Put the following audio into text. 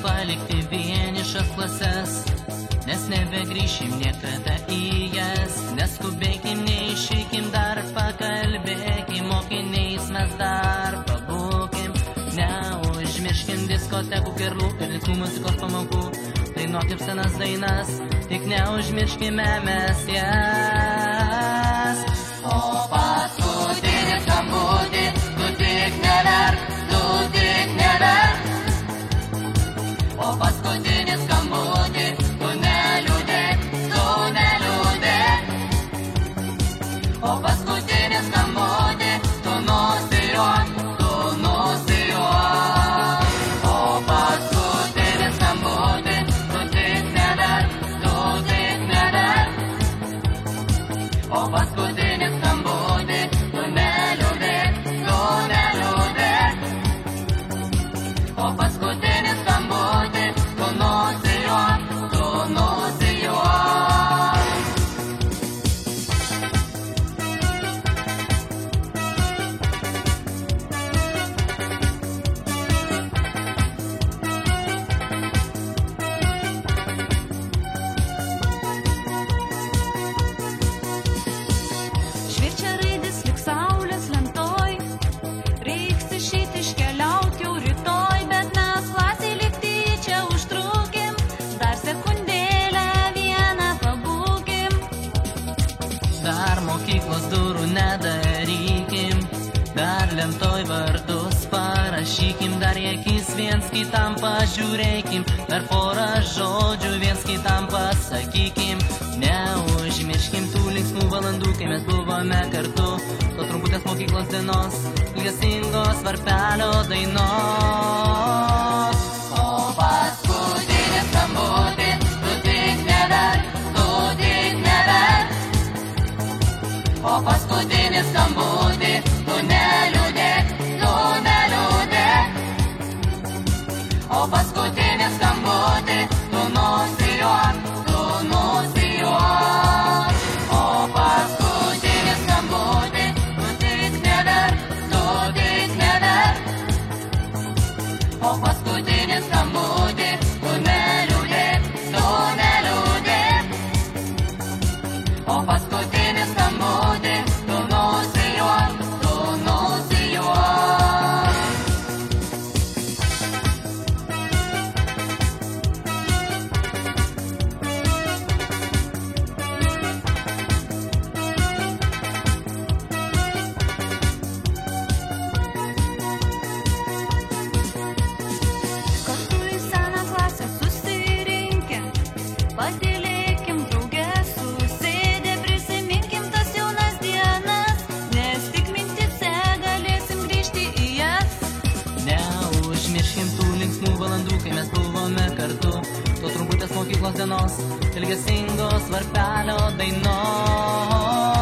palikti vienišas klases, nes nebegrįšim niekada į jas. Neskubėkim, neišeikim, dar pakalbėkim, mokiniais mes dar pabūkim. Neužmirškim diskotekų, kerlų ir linksmų muzikos pamokų. Dainuokim senas dainas, tik neužmirškime mes jas. O paskutinį skambutį, tu tik neverk, tu tik neverk. O paskutinį skambutį, tu neliūdėk, tu neliūdėk. O paskutinį skambutį, tu nusijuok, tu nusijuok. O paskutinį skambutį, tu tik neverk, tu tik neverk. O paskutinį skambutį, tu neliūdėk, tu neliūdėk. O paskutinį skambutį, tu nusijuok, tu nusijuok. Šviečia raidės lyg saulės lentoj, reiks išeiti iškeliaut jau rytoj, bet mes klasėj lyg tyčia užtrukim, dar sekundėlę vieną pabūkim. Dar mokyklos durų nedarykim, dar lentoj vardus parašykim, dar į akis viens kitam pažiūrėkim, dar porą žodžių viens kitam pasakykim. Neužmirškim tų linksmų valandų, kai mes buvome kartu, tos trumputės mokyklos dienos, ilgesingos varpelio dainos. O paskutinį skambutį, tu tik neverk, tu tik neverk. O paskutinį skambutį, tu neliūdėk, tu neliūdėk. O paskutinį skambutį, tu nusijuok, tu nusijuok. O paskutinį skambutį, tu tik neverk, tu tik neverk. O paskutinį skambutį, tu neliūdėk, tu neliūdėk. O paskutinį skambutį, tu nusijuok, tu nusijuok. Kartu į seną klasę susirinkę, patylėkim drauge susėdę, prisiminkim tas jaunas dienas, nes tik mintyse galėsim grįžti į jas. Neužmirškim tų linksmų valandų, kai mes buvome kartu, tos trumputės mokyklos dienos, ilgesingos varpelio dainos.